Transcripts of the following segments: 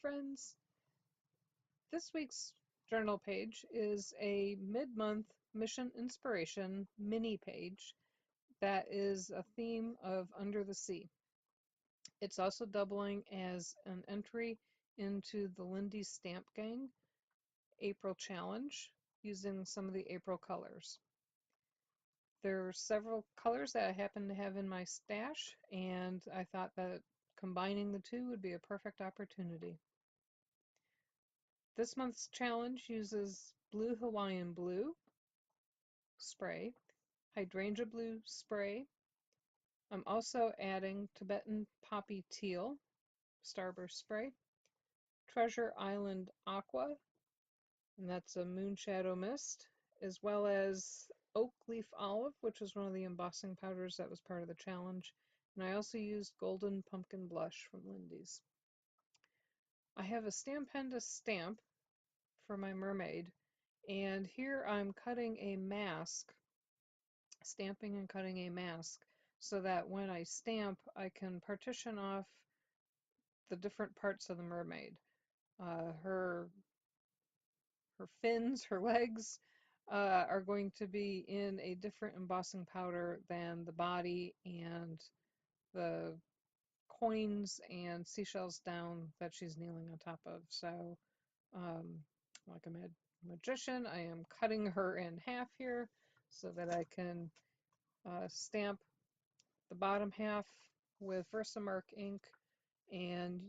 friends. This week's journal page is a mid-month mission inspiration mini page that is a theme of Under the Sea. It's also doubling as an entry into the Lindy Stamp Gang April Challenge using some of the April colors. There are several colors that I happen to have in my stash, and I thought that combining the two would be a perfect opportunity. This month's challenge uses Blue Hawaiian Blue spray, Hydrangea Blue spray. I'm also adding Tibetan Poppy Teal Starburst spray, Treasure Island Aqua, and that's a Moonshadow Mist, as well as Oak Leaf Olive, which was one of the embossing powders that was part of the challenge. And I also used Golden Pumpkin Blush from Lindy's. I have a Stampenda stamp for my mermaid, and here I'm cutting a mask, stamping and cutting a mask, so that when I stamp, I can partition off the different parts of the mermaid. Her fins, her legs, are going to be in a different embossing powder than the body and the coins and seashells down that she's kneeling on top of. So, like a magician, I am cutting her in half here so that I can stamp the bottom half with Versamark ink and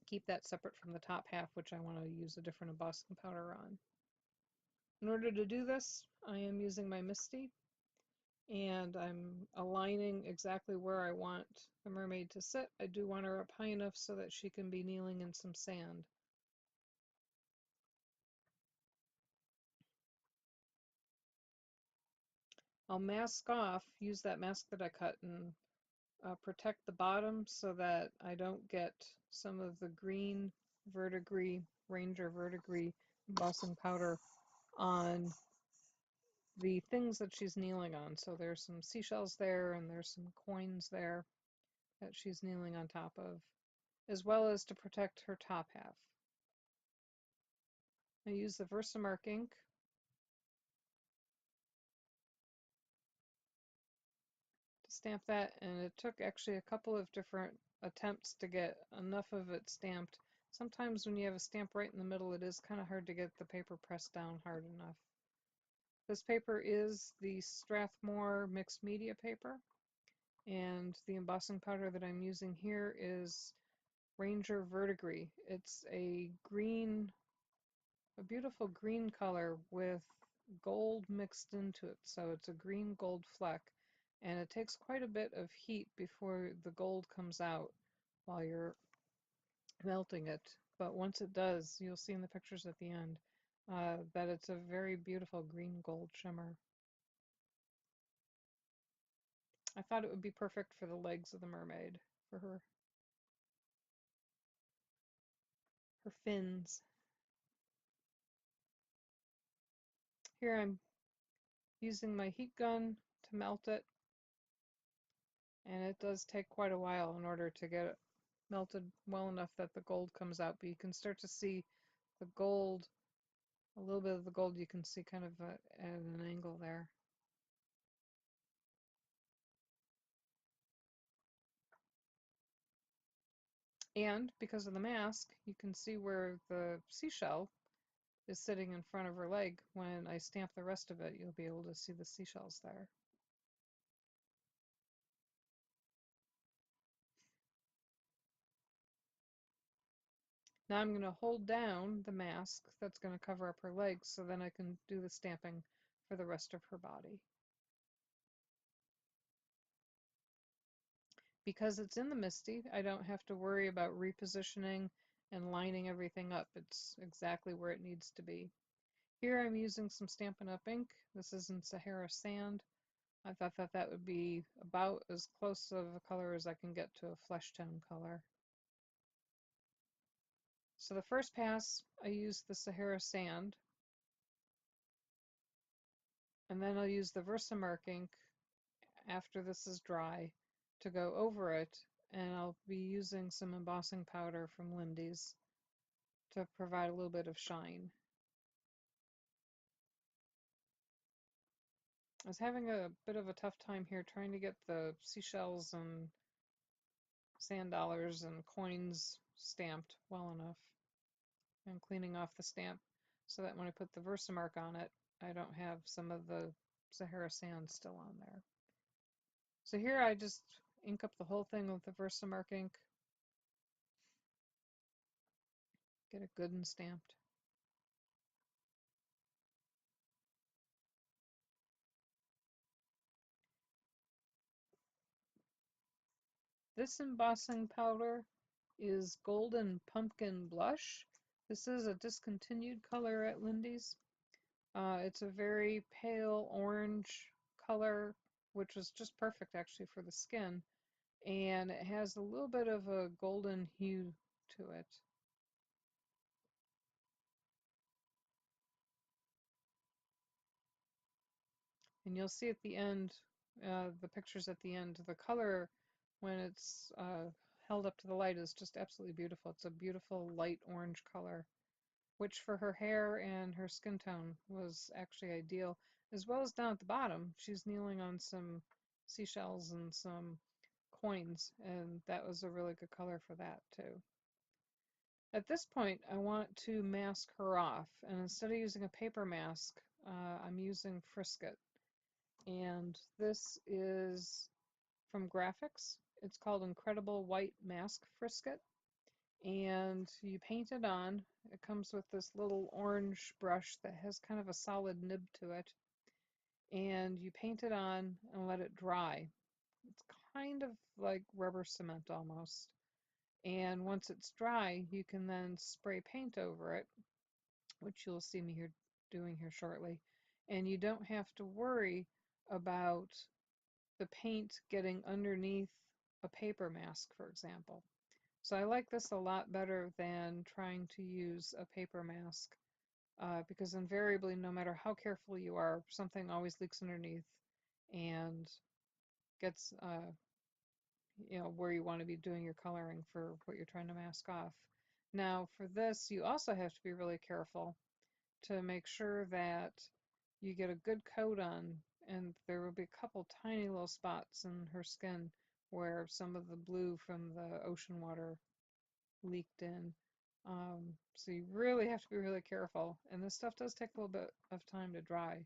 keep that separate from the top half, which I want to use a different embossing powder on. In order to do this, I am using my Misty, and I'm aligning exactly where I want the mermaid to sit. I do want her up high enough so that she can be kneeling in some sand. I'll mask off, use that mask that I cut, and protect the bottom so that I don't get some of the green verdigris, Ranger verdigris embossing powder on the things that she's kneeling on. So there's some seashells there and there's some coins there that she's kneeling on top of, as well as to protect her top half. I use the Versamark ink to stamp that, and it took actually a couple of different attempts to get enough of it stamped. Sometimes when you have a stamp right in the middle, it is kind of hard to get the paper pressed down hard enough. This paper is the Strathmore mixed media paper, and the embossing powder that I'm using here is Ranger Verdigris. It's a green, a beautiful green color with gold mixed into it, so it's a green gold fleck, and it takes quite a bit of heat before the gold comes out while you're melting it. But once it does, you'll see in the pictures at the end that it's a very beautiful green gold shimmer. I thought it would be perfect for the legs of the mermaid, for her fins. Here I'm using my heat gun to melt it, and it does take quite a while in order to get it melted well enough that the gold comes out, but you can start to see the gold, a little bit of the gold you can see kind of at an angle there. And because of the mask, you can see where the seashell is sitting in front of her leg. When I stamp the rest of it, you'll be able to see the seashells there. Now I'm going to hold down the mask that's going to cover up her legs, so then I can do the stamping for the rest of her body. Because it's in the Misty, I don't have to worry about repositioning and lining everything up. It's exactly where it needs to be. Here I'm using some Stampin' Up! Ink. This is in Sahara Sand. I thought that that would be about as close of a color as I can get to a flesh tone color. So the first pass, I use the Sahara Sand, and then I'll use the Versamark ink after this is dry to go over it and I'll be using some embossing powder from Lindy's to provide a little bit of shine. I was having a bit of a tough time here trying to get the seashells and sand dollars and coins stamped well enough. I'm cleaning off the stamp so that when I put the Versamark on it, I don't have some of the Sahara sand still on there. So here I just ink up the whole thing with the Versamark ink, get it good and stamped. This embossing powder is Golden Pumpkin Blush. This is a discontinued color at Lindy's. It's a very pale orange color, which is just perfect actually for the skin, and it has a little bit of a golden hue to it. And you'll see at the end, the pictures at the end, the color when it's held up to the light is just absolutely beautiful. It's a beautiful light orange color, which for her hair and her skin tone was actually ideal, as well as down at the bottom. She's kneeling on some seashells and some coins, and that was a really good color for that too. At this point, I want to mask her off, and instead of using a paper mask, I'm using Frisket. And this is from Graphics. It's called Incredible White Mask Frisket. And you paint it on. It comes with this little orange brush that has kind of a solid nib to it. And you paint it on and let it dry. It's kind of like rubber cement almost. And once it's dry, you can then spray paint over it, which you'll see me here doing here shortly. And you don't have to worry about the paint getting underneath a paper mask, for example. So I like this a lot better than trying to use a paper mask because invariably, no matter how careful you are, something always leaks underneath and gets where you want to be doing your coloring for what you're trying to mask off. Now for this, you also have to be really careful to make sure that you get a good coat on, and there will be a couple tiny little spots in her skin where some of the blue from the ocean water leaked in. So you really have to be really careful, and this stuff does take a little bit of time to dry.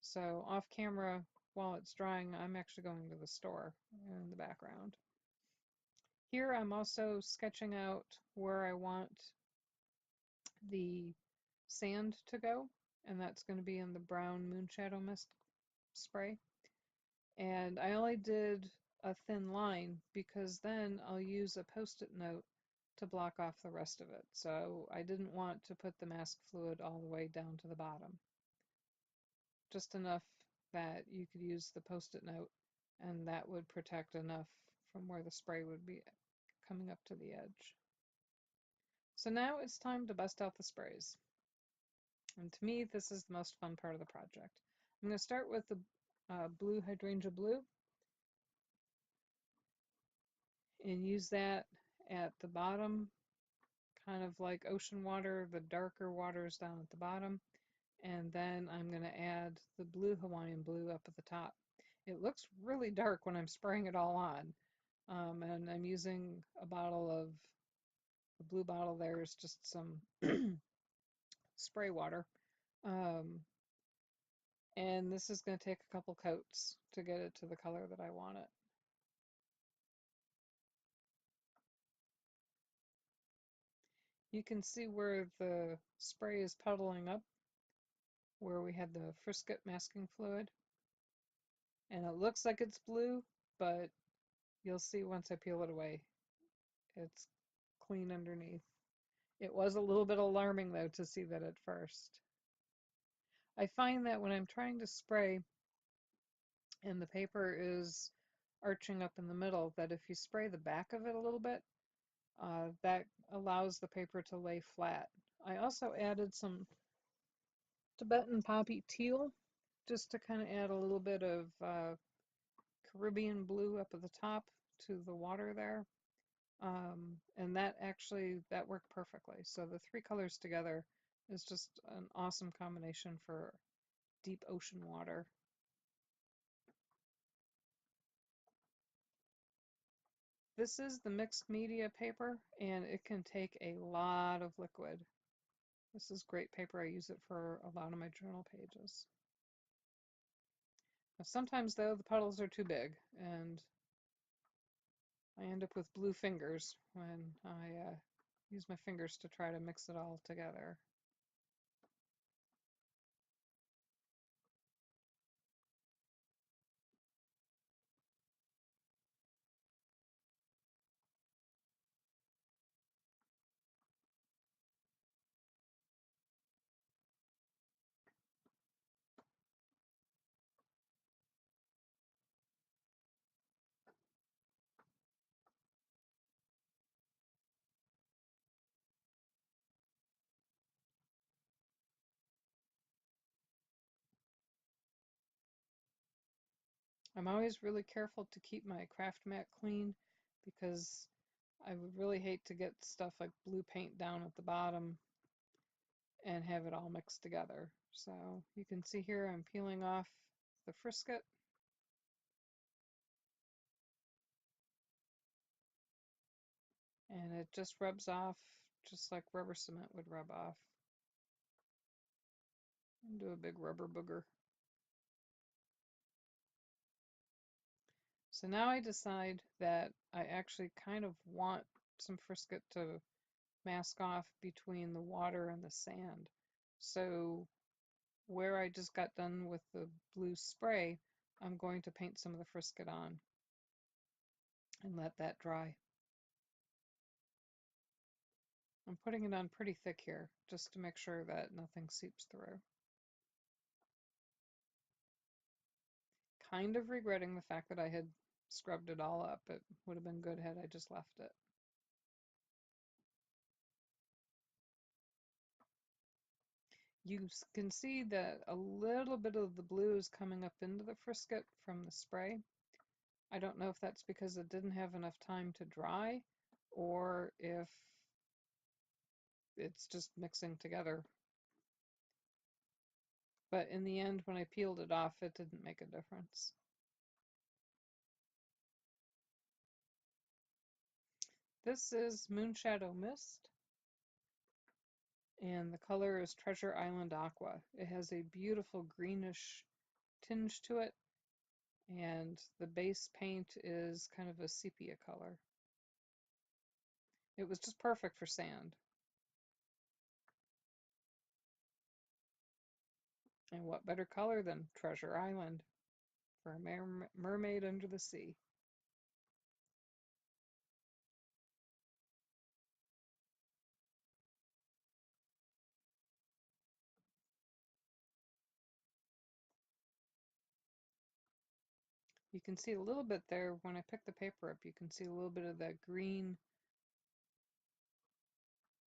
So off camera, while it's drying, I'm actually going to the store in the background. Here I'm also sketching out where I want the sand to go, and that's going to be in the brown moonshadow mist spray. And I only did a thin line because then I'll use a post-it note to block off the rest of it. So I didn't want to put the mask fluid all the way down to the bottom. Just enough that you could use the post-it note, and that would protect enough from where the spray would be coming up to the edge. So now it's time to bust out the sprays. And to me, this is the most fun part of the project. I'm going to start with the blue hydrangea blue and use that at the bottom, kind of like ocean water, the darker waters down at the bottom. And then I'm going to add the blue Hawaiian blue up at the top. It looks really dark when I'm spraying it all on. And I'm using a bottle of, the blue bottle there is just some spray water. Um, and this is going to take a couple coats to get it to the color that I want it. You can see where the spray is puddling up, where we had the Frisket masking fluid. And it looks like it's blue, but you'll see once I peel it away, it's clean underneath. It was a little bit alarming though to see that at first. I find that when I'm trying to spray and the paper is arching up in the middle, that if you spray the back of it a little bit, that allows the paper to lay flat. I also added some Tibetan poppy teal just to kind of add a little bit of Caribbean blue up at the top to the water there. And that worked perfectly. So the three colors together is just an awesome combination for deep ocean water. This is the mixed media paper, and it can take a lot of liquid. This is great paper. I use it for a lot of my journal pages. Now, sometimes, though, the puddles are too big, and I end up with blue fingers when I use my fingers to try to mix it all together. I'm always really careful to keep my craft mat clean because I would really hate to get stuff like blue paint down at the bottom and have it all mixed together. So you can see here I'm peeling off the frisket, and it just rubs off just like rubber cement would rub off into a big rubber booger. So now I decide that I actually kind of want some frisket to mask off between the water and the sand. So where I just got done with the blue spray, I'm going to paint some of the frisket on and let that dry. I'm putting it on pretty thick here just to make sure that nothing seeps through. Kind of regretting the fact that I had scrubbed it all up. It would have been good had I just left it. You can see that a little bit of the blue is coming up into the frisket from the spray. I don't know if that's because it didn't have enough time to dry or if it's just mixing together. But in the end, when I peeled it off, it didn't make a difference. This is Moonshadow Mist, and the color is Treasure Island Aqua. It has a beautiful greenish tinge to it, and the base paint is kind of a sepia color. It was just perfect for sand. And what better color than Treasure Island for a mermaid under the sea? You can see a little bit there when I pick the paper up. You can see a little bit of that green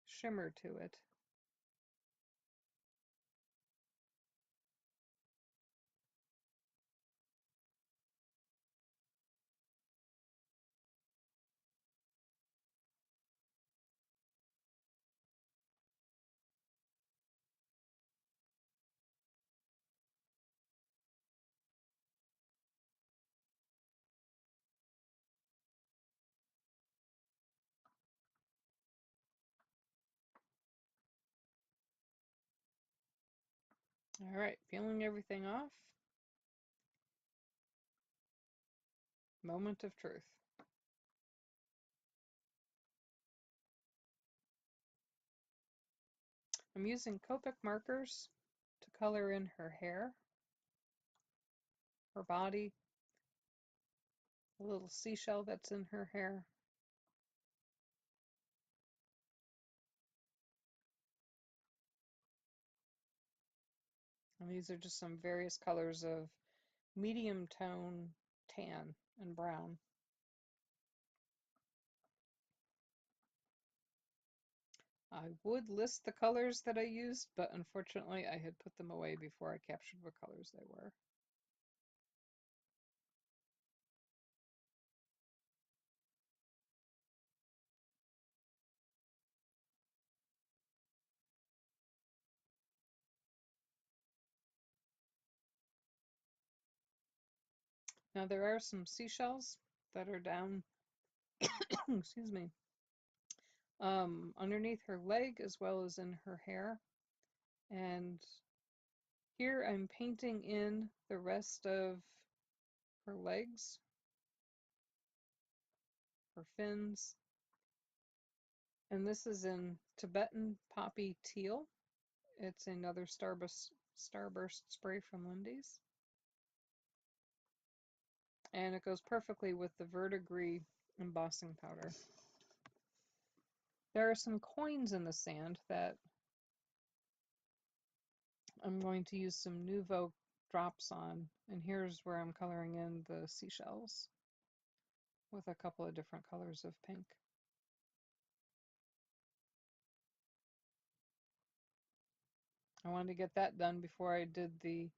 shimmer to it. All right, peeling everything off. Moment of truth. I'm using Copic markers to color in her hair, her body, the little seashell that's in her hair. And these are just some various colors of medium tone tan and brown. I would list the colors that I used, but unfortunately I had put them away before I captured what colors they were. Now there are some seashells that are down, excuse me, underneath her leg as well as in her hair. And here I'm painting in the rest of her legs, her fins, and this is in Tibetan Poppy Teal. It's another Starburst spray from Lindy's. And it goes perfectly with the verdigris embossing powder. There are some coins in the sand that I'm going to use some Nouveau drops on, and here's where I'm coloring in the seashells with a couple of different colors of pink. I wanted to get that done before I did the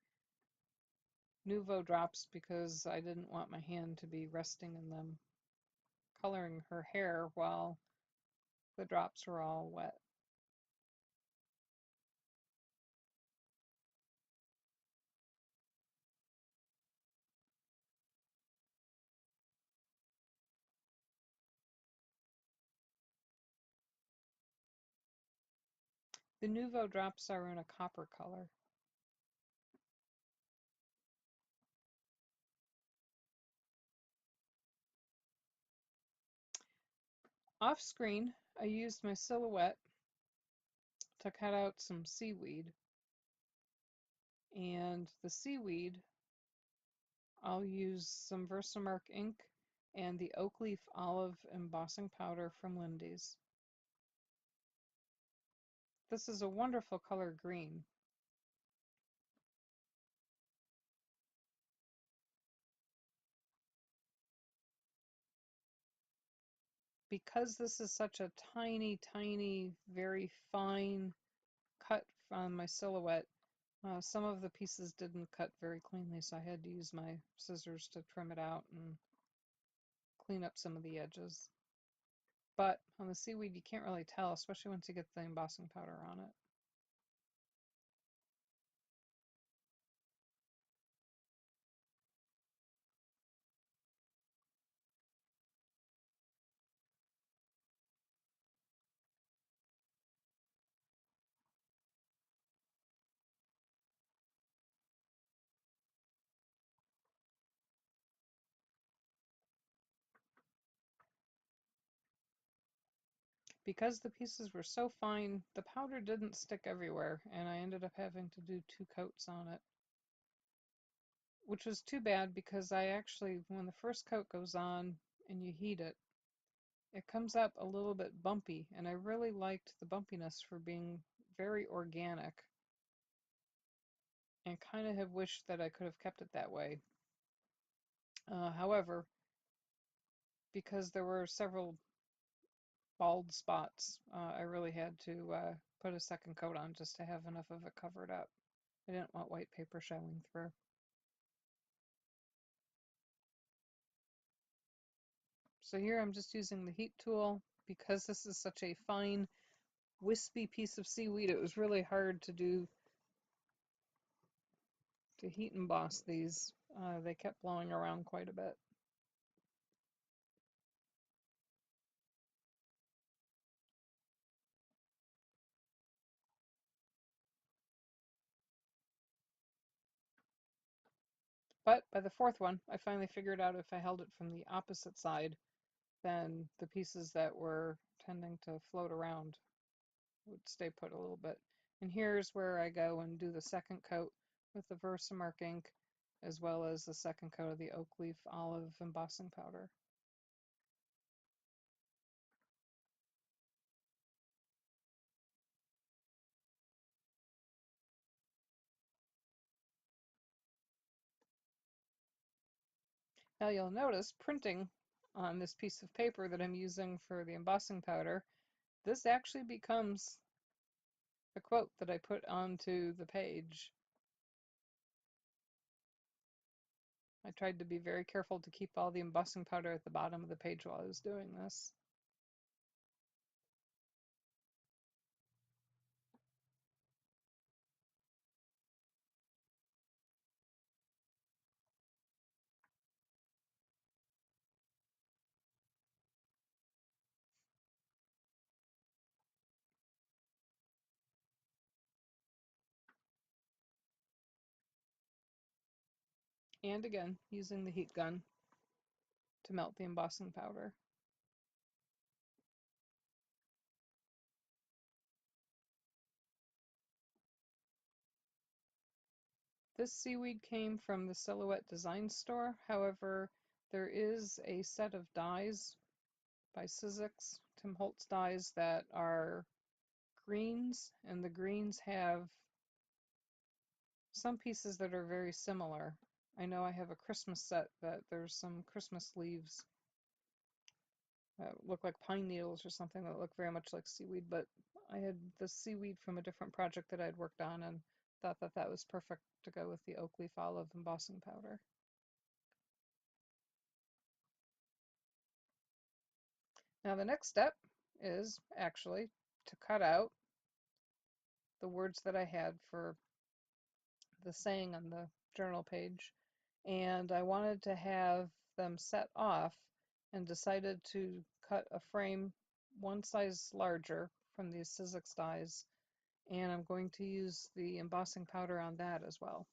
Nouveau drops because I didn't want my hand to be resting in them, coloring her hair while the drops were all wet. The Nouveau drops are in a copper color. Off screen, I used my silhouette to cut out some seaweed, and the seaweed I'll use some Versamark ink and the oak leaf olive embossing powder from Lindy's. This is a wonderful color green. Because this is such a tiny, tiny, very fine cut from my silhouette, some of the pieces didn't cut very cleanly, so I had to use my scissors to trim it out and clean up some of the edges. But on the seaweed, you can't really tell, especially once you get the embossing powder on it. Because the pieces were so fine, the powder didn't stick everywhere, and I ended up having to do 2 coats on it. Which was too bad because I actually, when the first coat goes on and you heat it, it comes up a little bit bumpy, and I really liked the bumpiness for being very organic, and kind of have wished that I could have kept it that way. However, because there were several bald spots, I really had to put a second coat on just to have enough of it covered up. I didn't want white paper showing through. So here I'm just using the heat tool. Because this is such a fine, wispy piece of seaweed, it was really hard to heat emboss these. They kept blowing around quite a bit. But by the fourth one, I finally figured out if I held it from the opposite side, then the pieces that were tending to float around would stay put a little bit. And here's where I go and do the second coat with the Versamark ink, as well as the second coat of the oak leaf olive embossing powder. Now you'll notice printing on this piece of paper that I'm using for the embossing powder, this actually becomes the quote that I put onto the page. I tried to be very careful to keep all the embossing powder at the bottom of the page while I was doing this. And again, using the heat gun to melt the embossing powder. This seaweed came from the Silhouette Design Store. However, there is a set of dies by Sizzix, Tim Holtz dies, that are greens, and the greens have some pieces that are very similar. I know I have a Christmas set that there's some Christmas leaves that look like pine needles or something that look very much like seaweed, but I had the seaweed from a different project that I'd worked on and thought that that was perfect to go with the oak leaf olive embossing powder. Now the next step is actually to cut out the words that I had for the saying on the journal page, and I wanted to have them set off and decided to cut a frame one size larger from these Sizzix dies, and I'm going to use the embossing powder on that as well.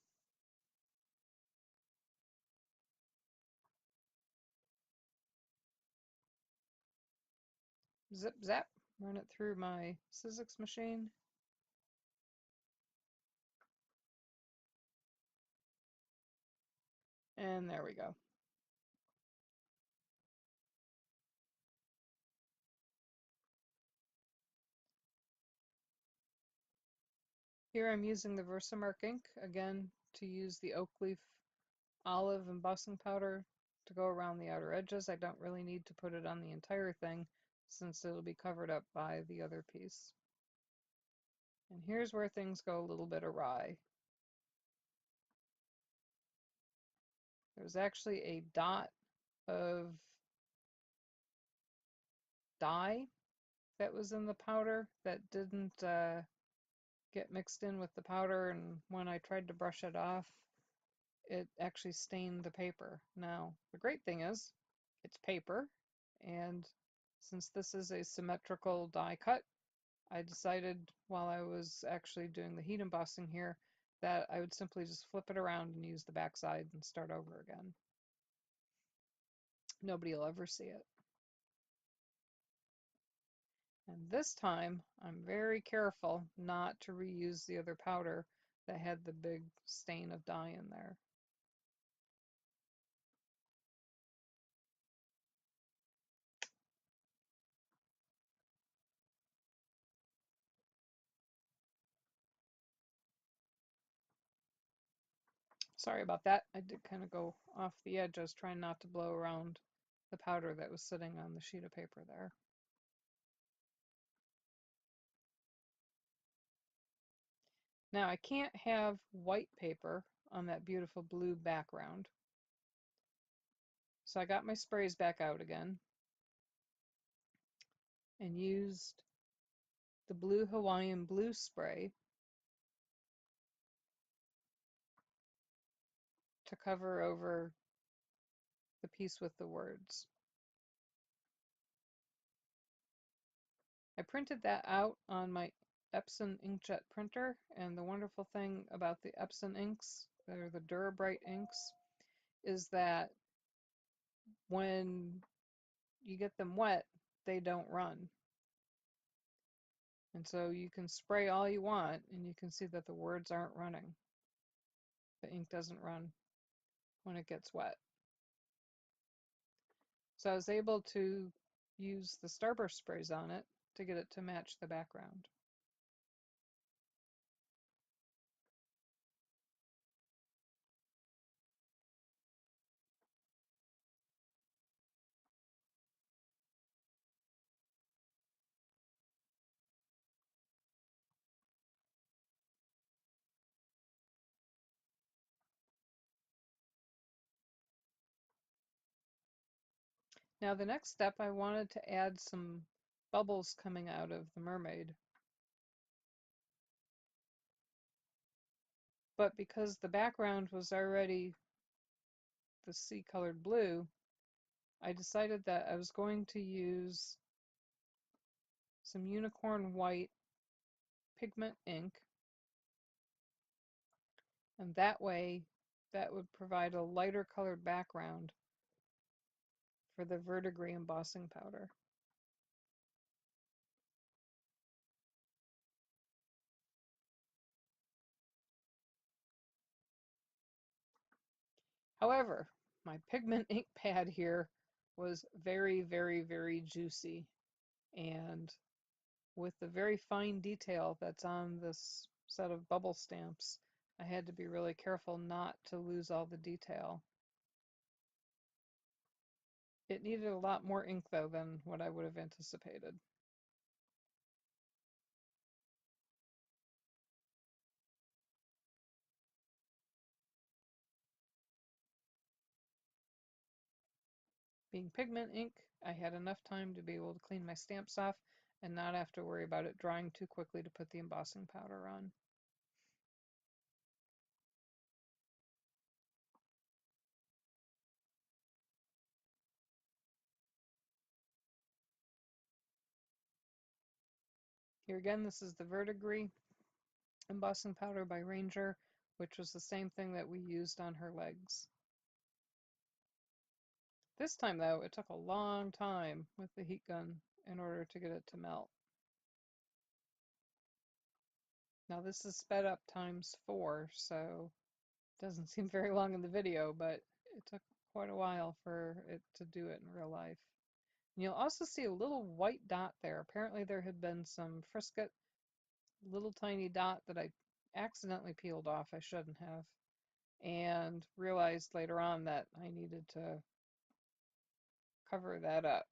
Zip zap, run it through my Sizzix machine. And there we go. Here I'm using the Versamark ink, again, to use the oak leaf olive embossing powder to go around the outer edges. I don't really need to put it on the entire thing since it'll be covered up by the other piece. And here's where things go a little bit awry. There's actually a dot of dye that was in the powder that didn't get mixed in with the powder, and when I tried to brush it off, it actually stained the paper. Now, the great thing is, it's paper, and since this is a symmetrical die cut, I decided while I was actually doing the heat embossing here that I would simply just flip it around and use the back side and start over again. Nobody will ever see it. And this time, I'm very careful not to reuse the other powder that had the big stain of dye in there. Sorry about that. I did kind of go off the edge. I was trying not to blow around the powder that was sitting on the sheet of paper there. Now I can't have white paper on that beautiful blue background. So I got my sprays back out again and used the blue Hawaiian blue spray to cover over the piece with the words. I printed that out on my Epson inkjet printer, and the wonderful thing about the Epson inks, they're the Durabright inks, is that when you get them wet, they don't run. And so you can spray all you want, and you can see that the words aren't running. The ink doesn't run when it gets wet. So I was able to use the Starburst sprays on it to get it to match the background. Now the next step, I wanted to add some bubbles coming out of the mermaid. But because the background was already the sea colored blue, I decided that I was going to use some unicorn white pigment ink, and that way That would provide a lighter colored background for the verdigris embossing powder. However, my pigment ink pad here was very, very, very juicy, and with the very fine detail that's on this set of bubble stamps, I had to be really careful not to lose all the detail. It needed a lot more ink though than what I would have anticipated. Being pigment ink, I had enough time to be able to clean my stamps off and not have to worry about it drying too quickly to put the embossing powder on. Here again, this is the Verdigris embossing powder by Ranger, which was the same thing that we used on her legs. This time though, it took a long time with the heat gun in order to get it to melt. Now this is sped up ×4, so it doesn't seem very long in the video, but it took quite a while for it to do it in real life. And you'll also see a little white dot there. Apparently there had been some frisket, little tiny dot that I accidentally peeled off. I shouldn't have. And realized later on that I needed to cover that up.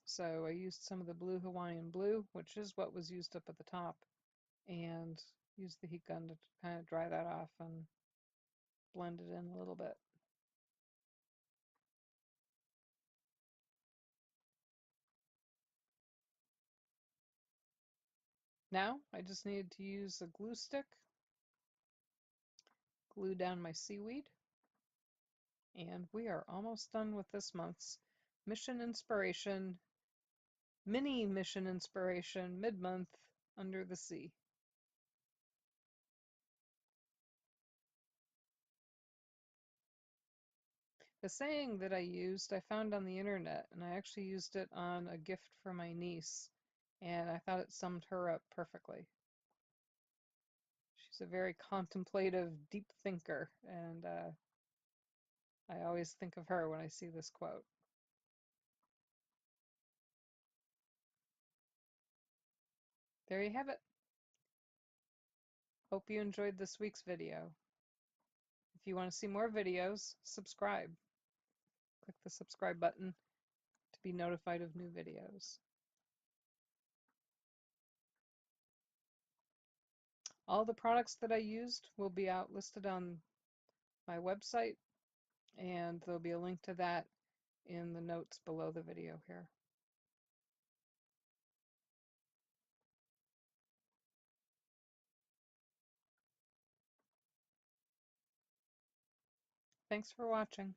So I used some of the blue Hawaiian blue, which is what was used up at the top, and used the heat gun to kind of dry that off and blend it in a little bit. Now I just needed to use a glue stick, glue down my seaweed, and we are almost done with this month's Mission Inspiration, mini Mission Inspiration mid-month Under the Sea. The saying that I used, I found on the internet, and I actually used it on a gift for my niece, and I thought it summed her up perfectly. She's a very contemplative, deep thinker, and I always think of her when I see this quote. There you have it. Hope you enjoyed this week's video. If you want to see more videos, subscribe. Click the subscribe button to be notified of new videos. All the products that I used will be out listed on my website, and there'll be a link to that in the notes below the video here. Thanks for watching.